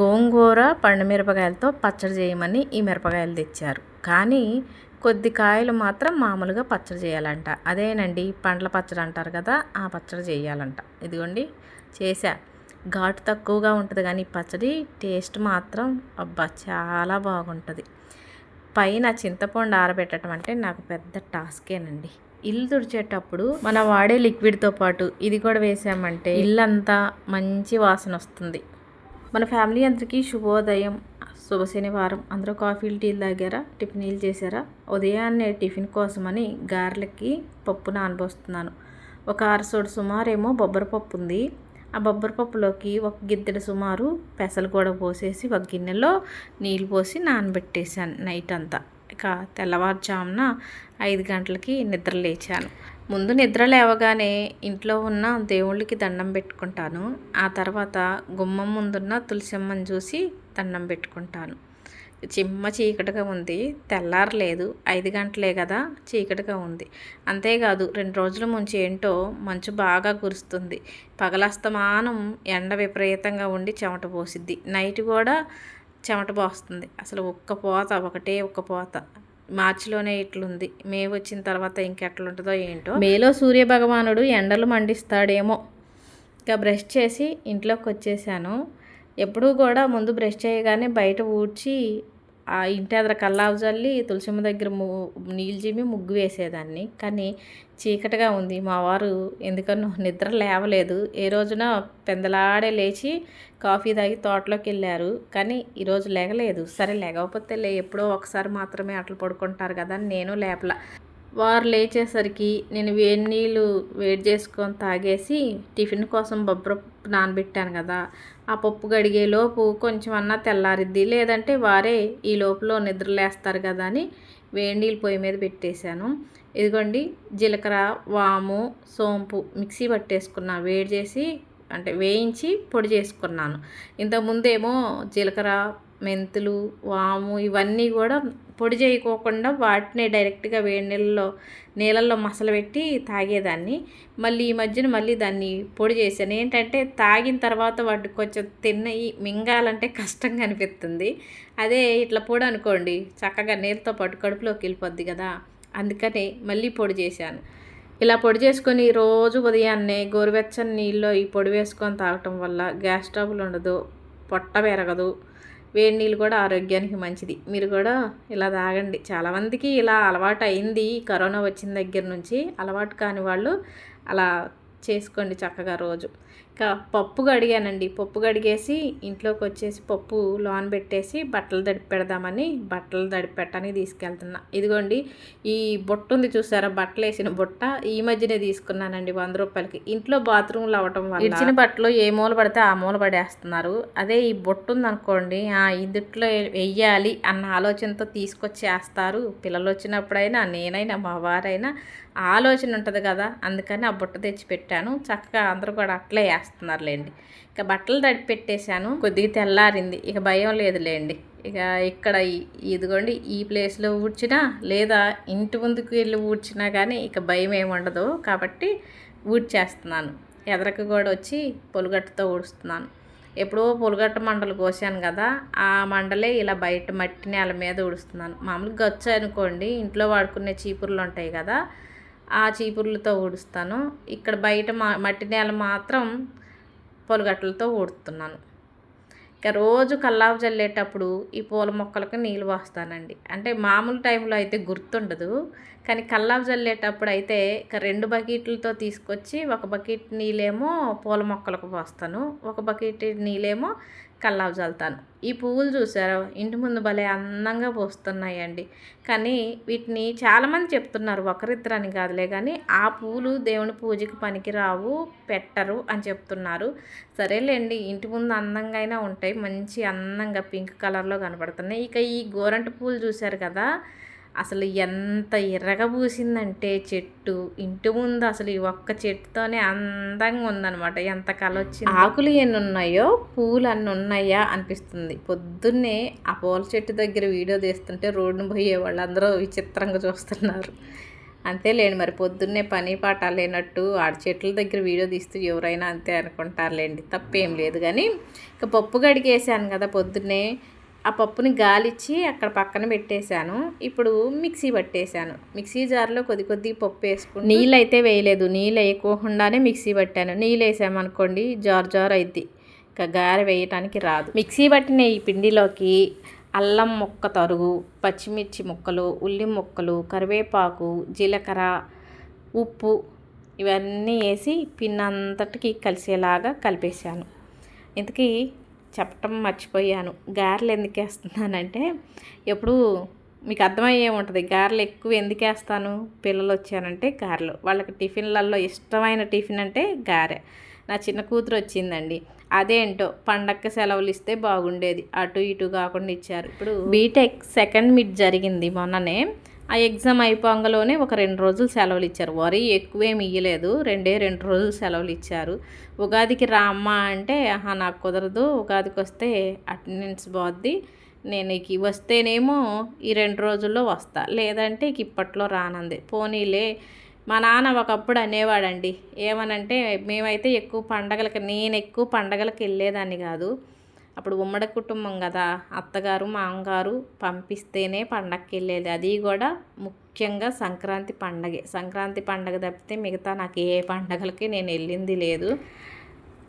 గోంగూర పండుమిరపకాయలతో పచ్చడి చేయమని ఈ మిరపకాయలు తెచ్చారు. కానీ కొద్ది కాయలు మాత్రం మామూలుగా పచ్చడి చేయాలంట. అదేనండి పండ్ల పచ్చడి అంటారు కదా, ఆ పచ్చడి చేయాలంట. ఇదిగోండి చేశా. ఘాటు తక్కువగా ఉంటుంది కానీ పచ్చడి టేస్ట్ మాత్రం అబ్బా చాలా బాగుంటుంది. పైన చింతపండు ఆరబెట్టడం అంటే నాకు పెద్ద టాస్కేనండి. ఇల్లు తుడిచేటప్పుడు మనం వాడే లిక్విడ్తో పాటు ఇది కూడా వేసామంటే ఇల్లంతా మంచి వాసన వస్తుంది. మన ఫ్యామిలీ అందరికీ శుభోదయం, శుభ శనివారం. అందరూ కాఫీలు టీలు తాగారా, టిఫిన్లు చేశారా? ఉదయాన్నే టిఫిన్ కోసమని గారెలకి పప్పు నానబోస్తున్నాను. ఒక అరసోడు సుమారేమో బొబ్బరపప్పు ఉంది. ఆ బొబ్బరపప్పులోకి ఒక గిద్దెడు సుమారు పెసలు కూడా పోసేసి ఒక గిన్నెలో నీళ్ళు పోసి నానబెట్టేశాను నైట్ అంతా. ఇక తెల్లవారుజామున 5 గంటలకి నిద్ర లేచాను. ముందు నిద్ర లేవగానే ఇంట్లో ఉన్న దేవుళ్ళకి దండం పెట్టుకుంటాను. ఆ తర్వాత గుమ్మం ముందున్న తులసమ్మని చూసి దండం పెట్టుకుంటాను. చిమ్మ చీకటిగా ఉంది, తెల్లారలేదు, 5 గంటలే కదా, చీకటిగా ఉంది. అంతేకాదు 2 రోజుల ముంచి ఏంటో మంచు బాగా కురుస్తుంది. పగలస్తమానం ఎండ విపరీతంగా ఉండి చెమట పోసిద్ది, నైట్ కూడా చెమట పోస్తుంది. అసలు ఒకటే ఒక్క పోత. మార్చిలోనే ఇట్లుంది, మే వచ్చిన తర్వాత ఇంకెట్లుంటుందో ఏంటో. మేలో సూర్యభగవానుడు ఎండలు మండిస్తాడేమో. ఇక బ్రష్ చేసి ఇంట్లోకి వచ్చేసాను. ఎప్పుడూ కూడా ముందు బ్రష్ చేయగానే బయట ఊడ్చి ఆ ఇంటి ఎదుర కల్లాపు చల్లి తులసిమ్మ దగ్గర నీళ్ళు చిమ్మి ముగ్గు వేసేదాన్ని. కానీ చీకటిగా ఉంది. మా వారు ఎందుకనో నిద్ర లేవలేదు. ఏ రోజున పెందలాడే లేచి కాఫీ తాగి తోటలోకి వెళ్ళారు. కానీ ఈరోజు లేగలేదు. సరే లేకపోతే ఎప్పుడో ఒకసారి మాత్రమే అట్లా పడుకుంటారు కదా, నేను లేపలా. వారు లేచేసరికి నేను వేడి నీళ్ళు వేడి చేసుకొని తాగేసి టిఫిన్ కోసం బొబ్బరపప్పు నానబెట్టాను కదా, ఆ పప్పు గడిగేలోపు కొంచెం అన్నా తెల్లారిద్ది, లేదంటే వారే ఈ లోపల నిద్రలేస్తారు కదా అని వేడి నీళ్ళు పొయ్యి మీద పెట్టేశాను. ఇదిగోండి జీలకర్ర, వాము, సోంపు మిక్సీ పట్టేసుకున్నాను. వేడి చేసి అంటే వేయించి పొడి చేసుకున్నాను. ఇంతకుముందేమో జీలకర్ర, మెంతులు, వాము ఇవన్నీ కూడా పొడి చేయకోకుండా వాటినే డైరెక్ట్గా వేడి నీళ్ళల్లో మసలబెట్టి తాగేదాన్ని. మళ్ళీ ఈ మధ్యన మళ్ళీ దాన్ని పొడి చేశాను. ఏంటంటే తాగిన తర్వాత వాటికి కొంచెం తిన్నయి మింగాలంటే కష్టంగా అనిపిస్తుంది. అదే ఇట్లా పొడి అనుకోండి చక్కగా నీళ్ళతో పాటు కడుపులోకి వెళ్ళిపోద్ది కదా, అందుకని మళ్ళీ పొడి చేశాను. ఇలా పొడి చేసుకొని రోజు ఉదయాన్నే గోరువెచ్చని నీళ్ళలో ఈ పొడి వేసుకొని తాగటం వల్ల గ్యాస్ ట్రబుల్ ఉండదు, పొట్ట పెరగదు, వేడి నీళ్ళు కూడా ఆరోగ్యానికి మంచిది. మీరు కూడా ఇలా తాగండి. చాలామందికి ఇలా అలవాటు అయింది కరోనా వచ్చిన దగ్గర నుంచి. అలవాటు కాని వాళ్ళు అలా చేసుకోండి చక్కగా రోజు. ఇంకా పప్పు కడిగానండి. పప్పు కడిగేసి ఇంట్లోకి వచ్చేసి పప్పు లోన్ పెట్టేసి బట్టలు తడిపెడదామని బట్టలు తడిపెట్టని తీసుకెళ్తున్నా. ఇదిగోండి ఈ బుట్ట ఉంది చూసారా, బట్టలు వేసిన బుట్ట ఈ మధ్యనే తీసుకున్నానండి 100 రూపాయలకి. ఇంట్లో బాత్రూమ్లు అవ్వటం వల్ల ఇచ్చిన బట్టలు ఏ మూల పడితే ఆ మూల పడేస్తున్నారు. అదే ఈ బుట్ట ఉందనుకోండి, ఇందుట్లో వెయ్యాలి అన్న ఆలోచనతో తీసుకొచ్చేస్తారు. పిల్లలు వచ్చినప్పుడైనా నేనైనా మా వారైనా ఆలోచన ఉంటుంది కదా, అందుకని ఆ బుట్ట తెచ్చి పెట్టాను. చక్కగా అందరూ కూడా అట్లే వేస్తున్నారులేండి. ఇక బట్టలు తడి పెట్టేశాను. కొద్దిగా తెల్లారింది, ఇక భయం లేదులేండి. ఇక ఇక్కడ ఇదిగోండి ఈ ప్లేస్లో ఊడ్చినా లేదా ఇంటి ముందుకు వెళ్ళి ఊడ్చినా కానీ ఇక భయం ఏమి ఉండదు కాబట్టి ఊడ్చేస్తున్నాను. ఎదరకు కూడా వచ్చి పొలుగట్టుతో ఊడుస్తున్నాను. ఎప్పుడో పొలుగట్ట మండలు కోసాను కదా, ఆ మండలే ఇలా బయట మట్టి నేల మీద ఊడుస్తున్నాను. మామూలుగా గచ్చు అనుకోండి, ఇంట్లో వాడుకునే చీపుర్లు ఉంటాయి కదా, ఆ చీపుర్లతో ఊడుస్తాను. ఇక్కడ బయట మట్టి నేల మాత్రం పొలుగట్టలతో ఊడుతున్నాను. ఇక రోజు కల్లాపు చల్లేటప్పుడు ఈ పూల మొక్కలకు నీళ్ళు పోస్తానండి. అంటే మామూలు టైంలో అయితే గుర్తుండదు, కానీ కల్లాపు చల్లేటప్పుడు అయితే ఇక 2 బకెట్లతో తీసుకొచ్చి ఒక బకెట్ నీళ్ళేమో పూల మొక్కలకు పోస్తాను, ఒక బకెట్ నీళ్ళేమో కల్లాపు చల్లుతాను. ఈ పువ్వులు చూసారో ఇంటి ముందు భలే అందంగా పోస్తున్నాయండి. కానీ వీటిని చాలామంది చెప్తున్నారు, ఒకరిద్దరని కాదులే కానీ ఆ పువ్వులు దేవుని పూజకి పనికి రావు, పెట్టరు అని చెప్తున్నారు. సరేలేండి, ఇంటి ముందు అందంగా అయినా ఉంటాయి, మంచి అందంగా పింక్ కలర్లో కనపడుతున్నాయి. ఇక ఈ గోరంట పూలు చూశారు కదా, అసలు ఎంత ఎర్రగా పూసిందంటే చెట్టు ఇంటి ముందు అసలు ఈ ఒక్క చెట్టుతోనే అందంగా ఉందనమాట. ఎంత కలొచ్చింది. ఆకులు ఎన్ని ఉన్నాయో పూలు అన్నీ ఉన్నాయా అనిపిస్తుంది. పొద్దున్నే ఆ పూల చెట్టు దగ్గర వీడియో తీస్తుంటే రోడ్డును పోయే వాళ్ళు అందరూ విచిత్రంగా చూస్తున్నారు. అంతేలేండి, మరి పొద్దున్నే పని పాట లేనట్టు ఆడ చెట్ల దగ్గర వీడియో తీస్తూ ఎవరైనా అంతే అనుకుంటారులేండి, తప్పేం లేదు. కానీ ఇక పప్పు గడిగేసాను కదా పొద్దున్నే, ఆ పప్పుని గాలిచ్చి అక్కడ పక్కన పెట్టేశాను. ఇప్పుడు మిక్సీ పట్టేశాను. మిక్సీ జార్లో కొద్ది పప్పు వేసుకుని, నీళ్ళు అయితే వేయలేదు, నీళ్ళు వేయకోకుండానే మిక్సీ పట్టాను. నీళ్ళు వేసామనుకోండి జార్ అయింది, ఇక గారె వేయటానికి రాదు. మిక్సీ పట్టిన ఈ పిండిలోకి అల్లం ముక్క తరుగు, పచ్చిమిర్చి ముక్కలు, ఉల్లి ముక్కలు, కరివేపాకు, జీలకర్ర, ఉప్పు ఇవన్నీ వేసి పిండి అంతటికి కలిసేలాగా కలిపేశాను. ఇంతకీ చెప్పటం మర్చిపోయాను, గారెలు ఎందుకు వేస్తున్నానంటే, ఎప్పుడు మీకు అర్థమయ్యే ఉంటుంది గారెలు ఎక్కువ ఎందుకు వేస్తాను. పిల్లలు వచ్చానంటే గారెలు, వాళ్ళకి టిఫిన్లలో ఇష్టమైన టిఫిన్ అంటే గారె. నా చిన్న కూతురు వచ్చిందండి, అదేంటో పండగకి సెలవులు ఇస్తే బాగుండేది, అటు ఇటు కాకుండా ఇచ్చారు. ఇప్పుడు బీటెక్ సెకండ్ మిడ్ జరిగింది మొన్ననే, ఆ ఎగ్జామ్ అయిపోగానే ఒక 2 రోజులు సెలవులు ఇచ్చారు. వరీ ఎక్కువేమి ఇయ్యలేదు, 2 రోజులు సెలవులు ఇచ్చారు. ఉగాదికి రా అమ్మ అంటే నాకు కుదరదు, ఉగాదికి వస్తే అటెండెన్స్ పోద్ది, నేను ఇక వస్తేనేమో ఈ 2 రోజుల్లో వస్తా, లేదంటే ఇక ఇప్పట్లో రానంది. పోనీలే, మా నాన్న ఒకప్పుడు అనేవాడండి, ఏమనంటే మేమైతే నేను ఎక్కువ పండగలకు వెళ్ళేదాన్ని కాదు. అప్పుడు ఉమ్మడి కుటుంబం కదా, అత్తగారు మామగారు పంపిస్తేనే పండగకి వెళ్ళేది, అది కూడా ముఖ్యంగా సంక్రాంతి పండగ తప్పితే మిగతా నాకు ఏ పండగలకి నేను వెళ్ళింది లేదు.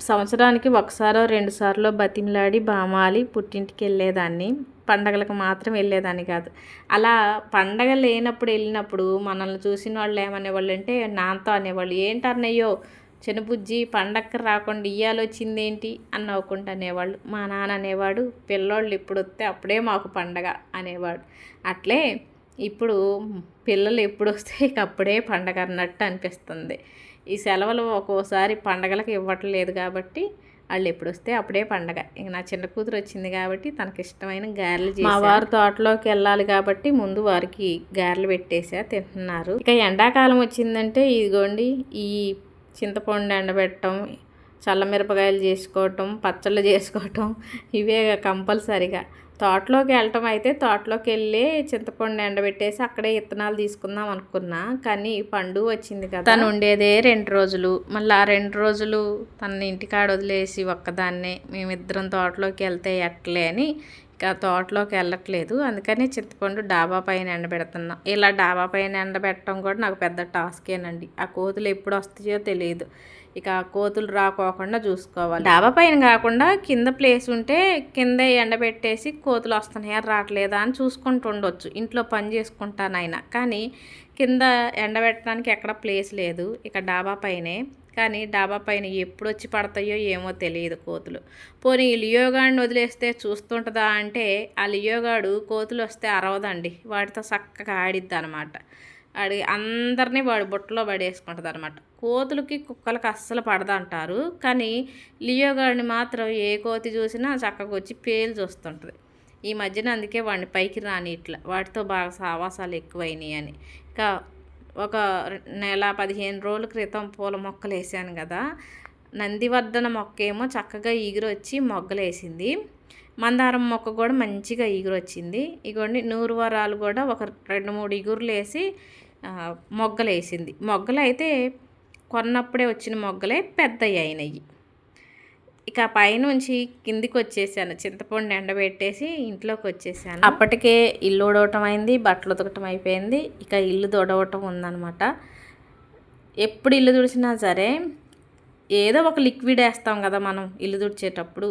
సంవత్సరానికి ఒకసారో 2 సార్లు బతిమలాడి బామాలి పుట్టింటికి వెళ్ళేదాన్ని, పండగలకు మాత్రం వెళ్ళేదాన్ని కాదు. అలా పండగ లేనప్పుడు వెళ్ళినప్పుడు మనల్ని చూసిన వాళ్ళు ఏమనేవాళ్ళు అంటే, నాన్నతో అనేవాళ్ళు, ఏంటన్నయ్యో చిన్నబుజ్జి పండగకి రాకుండా ఇయ్యాలు వచ్చిందేంటి అని నవ్వుకుంటూ అనేవాళ్ళు. మా నాన్న అనేవాడు, పిల్లోళ్ళు ఎప్పుడు వస్తే అప్పుడే మాకు పండగ అనేవాడు. అట్లే ఇప్పుడు పిల్లలు ఎప్పుడు వస్తే ఇక అప్పుడే పండగ అన్నట్టు అనిపిస్తుంది. ఈ సెలవులు ఒక్కోసారి పండగలకు ఇవ్వట్లేదు కాబట్టి వాళ్ళు ఎప్పుడు వస్తే అప్పుడే పండగ. ఇంక నా చిన్న కూతురు వచ్చింది కాబట్టి తనకి ఇష్టమైన గారెలు చేసి, మా వారు తోటలోకి వెళ్ళాలి కాబట్టి ముందు వారికి గారెలు పెట్టేసా, తింటున్నారు. ఇక ఎండాకాలం వచ్చిందంటే ఇదిగోండి, ఈ చింతపండు ఎండబెట్టడం, చల్లమిరపకాయలు చేసుకోవటం, పచ్చళ్ళు చేసుకోవటం, ఇవే కంపల్సరిగా. తోటలోకి వెళ్ళటం అయితే తోటలోకి వెళ్ళి చింతపండు ఎండబెట్టేసి అక్కడే విత్తనాలు తీసుకుందాం అనుకున్నా, కానీ పండు వచ్చింది కదా, తను ఉండేదే 2 రోజులు, మళ్ళీ ఆ 2 రోజులు తన ఇంటికాడ వదిలేసి ఒక్కదాన్నే మేమిద్దరం తోటలోకి వెళ్తే ఎట్లే అని ఇక తోటలోకి వెళ్ళట్లేదు. అందుకని చింతపండు డాబా పైన ఎండబెడుతున్నాం. ఇలా డాబా పైన ఎండబెట్టడం కూడా నాకు పెద్ద టాస్కేనండి. ఆ కోతులు ఎప్పుడు వస్తాయో తెలియదు, ఇక కోతులు రాకోకుండా చూసుకోవాలి. డాబా పైన కాకుండా కింద ప్లేస్ ఉంటే కిందే ఎండబెట్టేసి కోతులు వస్తున్నాయా రావట్లేదా అని చూసుకుంటూ ఉండొచ్చు, ఇంట్లో పని చేసుకుంటానైనా. కానీ కింద ఎండబెట్టడానికి ఎక్కడ ప్లేస్ లేదు, ఇక డాబా పైనే. కానీ డాబా పైన ఎప్పుడు వచ్చి పడతాయో ఏమో తెలియదు కోతులు. పోనీ ఈ లియోగాడిని వదిలేస్తే చూస్తుంటుందా అంటే, ఆ లియోగాడు కోతులు వస్తే అరవదండి, వాటితో చక్కగా ఆడిద్ది అనమాట. అందరినీ వాడు బుట్టలో పడేసుకుంటుంది అనమాట. కోతులకి కుక్కలకి అస్సలు పడదంటారు, కానీ లియోగాడిని మాత్రం ఏ కోతి చూసినా చక్కగా వచ్చి పేలు చూస్తుంటుంది. ఈ మధ్యన అందుకే వాడిని పైకి రాని ఇట్లా, వాటితో బాగా సావాసాలు ఎక్కువైనాయి అని. ఇంకా ఒక నెల 15 రోజుల క్రితం పూల మొక్కలు వేసాను కదా, నందివర్ధన మొక్క ఏమో చక్కగా ఈగురొచ్చి మొగ్గలేసింది, మందారం మొక్క కూడా మంచిగా ఈగురొచ్చింది. ఇగోండి నూరువరాలు కూడా ఒక 2-3 ఇగురులు వేసి మొగ్గలేసింది. మొగ్గలు అయితే కొన్నప్పుడే వచ్చిన మొగ్గలే పెద్దవి అయినాయి. ఇక పైనుంచి కిందికి వచ్చేసాను, చింతపండు ఎండబెట్టేసి ఇంట్లోకి వచ్చేసాను. అప్పటికే ఇల్లు ఉడవటం అయింది, బట్టలు ఉతకటం అయిపోయింది, ఇక ఇల్లు తొడవటం ఉందన్నమాట. ఎప్పుడు ఇల్లు తుడిచినా సరే ఏదో ఒక లిక్విడ్ వేస్తాం కదా మనం ఇల్లు తుడిచేటప్పుడు,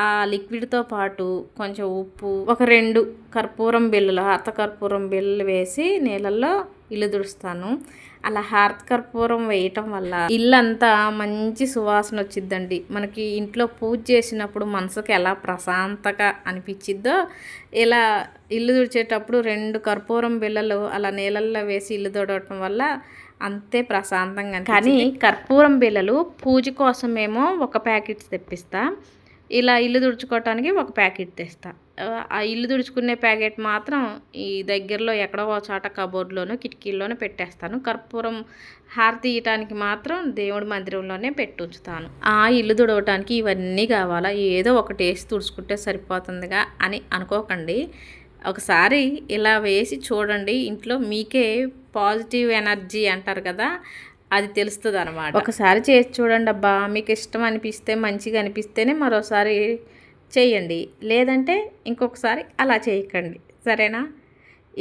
ఆ లిక్విడ్తో పాటు కొంచెం ఉప్పు, ఒక 2 కర్పూరం బిళ్ళలు, హారత కర్పూరం బిళ్ళలు వేసి నీళ్ళల్లో ఇల్లు తుడుస్తాను. అలా హారత కర్పూరం వేయటం వల్ల ఇల్లంతా మంచి సువాసన వచ్చిద్దండి. మనకి ఇంట్లో పూజ చేసినప్పుడు మనసుకి ఎలా ప్రశాంతంగా అనిపించిద్దో, ఇలా ఇల్లు తుడిచేటప్పుడు 2 కర్పూరం బిళ్ళలు అలా నీళ్ళల్లో వేసి ఇల్లు తుడవటం వల్ల అంతే ప్రశాంతంగా. కానీ కర్పూరం బిళ్ళలు పూజ కోసమేమో ఒక ప్యాకెట్ తెప్పిస్తా, ఇలా ఇల్లు తుడుచుకోవటానికి ఒక ప్యాకెట్ తెస్తా. ఆ ఇల్లు తుడుచుకునే ప్యాకెట్ మాత్రం ఈ దగ్గరలో ఎక్కడో ఒక చోట కబోర్డ్లోనో కిటికీల్లోనో పెట్టేస్తాను. కర్పూరం హారతి ఇయ్యటానికి మాత్రం దేవుడి మందిరంలోనే పెట్టి ఉంచుతాను. ఆ ఇల్లు తుడవటానికి ఇవన్నీ కావాలా, ఏదో ఒకటి వేసి తుడుచుకుంటే సరిపోతుందిగా అని అనుకోకండి. ఒకసారి ఇలా వేసి చూడండి, ఇంట్లో మీకే పాజిటివ్ ఎనర్జీ అంటారు కదా, అది తెలుస్తుంది అనమాట. ఒకసారి చేసి చూడండి అబ్బా, మీకు ఇష్టం అనిపిస్తే మంచిగా అనిపిస్తేనే మరోసారి చేయండి, లేదంటే ఇంకొకసారి అలా చేయకండి, సరేనా.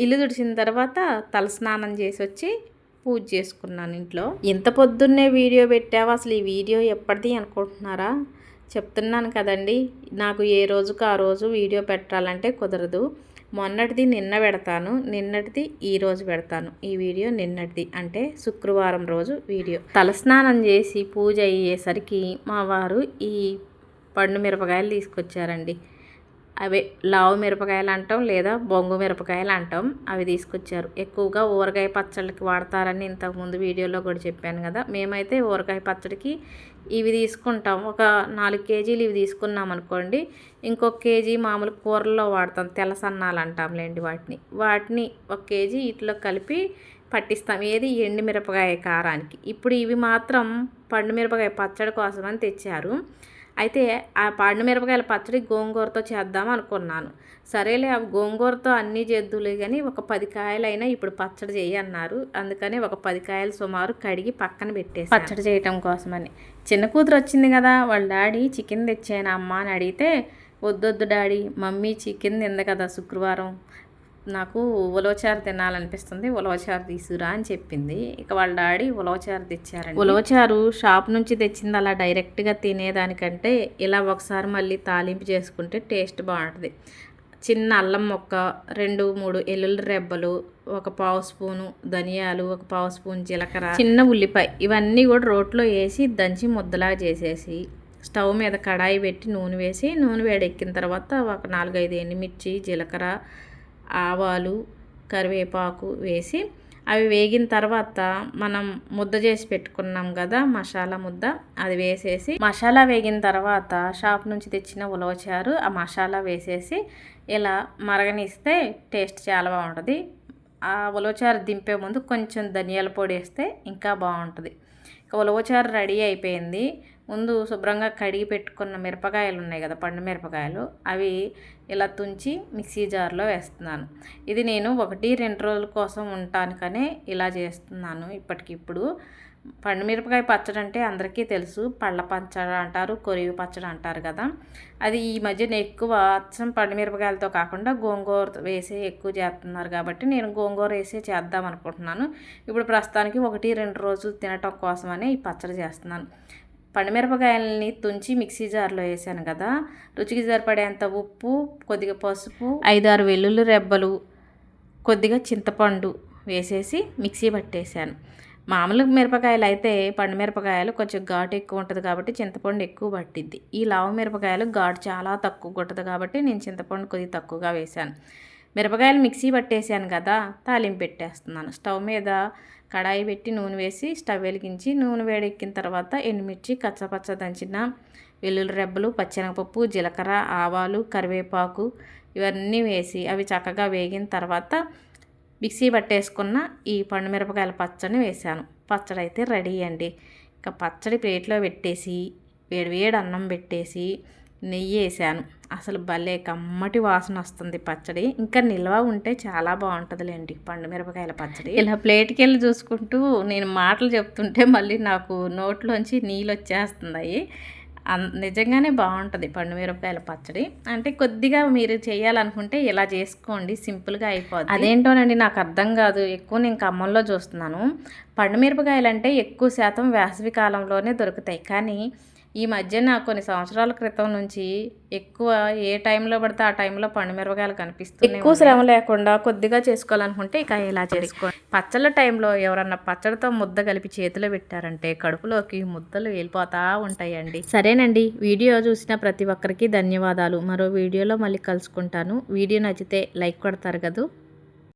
ఇల్లు తుడిచిన తర్వాత తలస్నానం చేసి వచ్చి పూజ చేసుకున్నాను ఇంట్లో. ఇంత పొద్దున్నే వీడియో పెట్టావా, అసలు ఈ వీడియో ఎప్పటిది అనుకుంటున్నారా? చెప్తున్నాను కదండి, నాకు ఏ రోజుకు ఆ రోజు వీడియో పెట్టాలంటే కుదరదు. మొన్నటిది నిన్న పెడతాను, నిన్నటిది ఈరోజు పెడతాను. ఈ వీడియో నిన్నటిది అంటే శుక్రవారం రోజు వీడియో. తలస్నానం చేసి పూజ అయ్యేసరికి మా వారు ఈ పండు మిరపకాయలు తీసుకొచ్చారండి. అవే లావు మిరపకాయలు అంటాం, లేదా బొంగు మిరపకాయలు అంటాం, అవి తీసుకొచ్చారు. ఎక్కువగా ఊరగాయ పచ్చళ్ళకి వాడతారని ఇంతకుముందు వీడియోలో కూడా చెప్పాను కదా. మేమైతే ఊరగాయ పచ్చడికి ఇవి తీసుకుంటాం. ఒక 4 కేజీలు ఇవి తీసుకున్నాం అనుకోండి, ఇంకొక కేజీ మామూలు కూరల్లో వాడతాం, తెల్ల సన్నాలు అంటాంలేండి వాటిని 1 కేజీ ఇట్లో కలిపి పట్టిస్తాం. ఏది ఎండు మిరపకాయ కారానికి. ఇప్పుడు ఇవి మాత్రం పండు మిరపకాయ పచ్చడి కోసమని తెచ్చారు. అయితే ఆ పండు మిరపకాయల పచ్చడి గోంగూరతో చేద్దాం అనుకున్నాను. సరేలే, అవి గోంగూరతో అన్నీ చేద్దులే కానీ ఒక 10 కాయలైనా ఇప్పుడు పచ్చడి చేయి అన్నారు. అందుకని ఒక 10 కాయలు సుమారు కడిగి పక్కన పెట్టేసి పచ్చడి చేయటం కోసమని. చిన్న కూతురు వచ్చింది కదా, వాళ్ళ డాడీ చికెన్ తెచ్చాను అమ్మ అని అడిగితే, వద్దొద్దు డాడీ, మమ్మీ చికెన్ తింది కదా శుక్రవారం, నాకు ఉలవచారు తినాలనిపిస్తుంది, ఉలవచారు తీసుకురా అని చెప్పింది. ఇక వాళ్ళ డాడీ ఉలవచారు తెచ్చారండి. ఉలవచారు షాప్ నుంచి తెచ్చింది అలా డైరెక్ట్గా తినేదానికంటే ఇలా ఒకసారి మళ్ళీ తాలింపు చేసుకుంటే టేస్ట్ బాగుంటుంది. చిన్న అల్లం ముక్క, 2-3 ఎల్లుల్లి రెబ్బలు, 1 స్పూను ధనియాలు, 1 స్పూన్ జీలకర్ర, చిన్న ఉల్లిపాయ, ఇవన్నీ కూడా రోట్లో వేసి దంచి ముద్దలాగా చేసేసి స్టవ్ మీద కడాయి పెట్టి నూనె వేసి, నూనె వేడెక్కిన తర్వాత ఒక 4-5 ఎండుమిర్చి, జీలకర్ర, ఆవాలు, కరివేపాకు వేసి అవి వేగిన తర్వాత మనం ముద్ద చేసి పెట్టుకున్నాం కదా మసాలా ముద్ద, అది వేసేసి మసాలా వేగిన తర్వాత షాప్ నుంచి తెచ్చిన ఉలవచారు ఆ మసాలా వేసేసి ఇలా మరగనిస్తే టేస్ట్ చాలా బాగుంటుంది. ఆ ఉలవచారు దింపే ముందు కొంచెం ధనియాల పొడి వేస్తే ఇంకా బాగుంటుంది. ఇక ఉలవచారు రెడీ అయిపోయింది. ముందు శుభ్రంగా కడిగి పెట్టుకున్న మిరపకాయలు ఉన్నాయి కదా, పండు మిరపకాయలు, అవి ఇలా తుంచి మిక్సీ జార్లో వేస్తున్నాను. ఇది నేను 1-2 రోజుల కోసం ఉంటానికనే ఇలా చేస్తున్నాను. ఇప్పటికిప్పుడు పండు మిరపకాయ పచ్చడి అంటే అందరికీ తెలుసు, పళ్ళ పచ్చడి అంటారు, కొరివి పచ్చడి అంటారు కదా. అది ఈ మధ్యన ఎక్కువ అచ్చం పండు మిరపకాయలతో కాకుండా గోంగూర వేసే ఎక్కువ చేస్తున్నారు కాబట్టి నేను గోంగూర వేసే చేద్దాం అనుకుంటున్నాను. ఇప్పుడు ప్రస్తుతానికి 1-2 రోజులు తినటం కోసమనే ఈ పచ్చడి చేస్తున్నాను. పండుమిరపకాయలని తుంచి మిక్సీ జార్లో వేసాను కదా, రుచికి సరిపడేంత ఉప్పు, కొద్దిగా పసుపు, 5-6 వెల్లుల్లి రెబ్బలు, కొద్దిగా చింతపండు వేసేసి మిక్సీ పట్టేశాను. మామూలు మిరపకాయలు అయితే పండు మిరపకాయలు కొంచెం ఘాటు ఎక్కువ ఉంటుంది కాబట్టి చింతపండు ఎక్కువ పట్టిద్ది. ఈ లావు మిరపకాయలు ఘాటు చాలా తక్కువ ఉంటుంది కాబట్టి నేను చింతపండు కొద్దిగా తక్కువగా వేశాను. మిరపకాయలు మిక్సీ పట్టేసాను కదా, తాలింపు పెట్టేస్తున్నాను. స్టవ్ మీద కడాయి పెట్టి నూనె వేసి స్టవ్ వెలిగించి నూనె వేడెక్కిన తర్వాత ఎండుమిర్చి, కచ్చపచ్చ దంచిన వెల్లుల్లి రెబ్బలు, పచ్చెనగపప్పు, జీలకర్ర, ఆవాలు, కరివేపాకు ఇవన్నీ వేసి అవి చక్కగా వేగిన తర్వాత మిక్సీ పట్టేసుకున్న ఈ పండు మిరపకాయల పచ్చడిని వేసాను. పచ్చడి అయితే రెడీ అండి. ఇక పచ్చడి ప్లేట్లో పెట్టేసి వేడి అన్నం పెట్టేసి నెయ్యి వేసాను. అసలు భలే కమ్మటి వాసన వస్తుంది పచ్చడి. ఇంకా నిల్వ ఉంటే చాలా బాగుంటుందిలేండి పండు మిరపకాయల పచ్చడి. ఇలా ప్లేట్కి వెళ్ళి చూసుకుంటూ నేను మాటలు చెప్తుంటే మళ్ళీ నాకు నోట్లోంచి నీళ్ళు వచ్చేస్తున్నాయి. నిజంగానే బాగుంటుంది పండు మిరపకాయల పచ్చడి. అంటే కొద్దిగా మీరు చేయాలనుకుంటే ఇలా చేసుకోండి, సింపుల్గా అయిపోతుంది. అదేంటోనండి నాకు అర్థం కాదు, ఎక్కువ నేను ఖమ్మంలో చూస్తున్నాను. పండు మిరపకాయలు అంటే ఎక్కువ శాతం వేసవి కాలంలోనే దొరుకుతాయి, కానీ ఈ మధ్యన కొన్ని సంవత్సరాల క్రితం నుంచి ఎక్కువ ఏ టైంలో పడితే ఆ టైంలో పండు మిరపకాయలు కనిపిస్తుంది. ఎక్కువ శ్రమ లేకుండా కొద్దిగా చేసుకోవాలనుకుంటే ఇక ఇలా చేసుకోండి. పచ్చళ్ళ టైంలో ఎవరన్నా పచ్చడితో ముద్ద కలిపి చేతిలో పెట్టారంటే కడుపులోకి ముద్దలు వెళ్ళిపోతూ ఉంటాయండి. సరేనండి, వీడియో చూసిన ప్రతి ఒక్కరికి ధన్యవాదాలు. మరో వీడియోలో మళ్ళీ కలుసుకుంటాను. వీడియో నచ్చితే లైక్ కొడతారు కదా.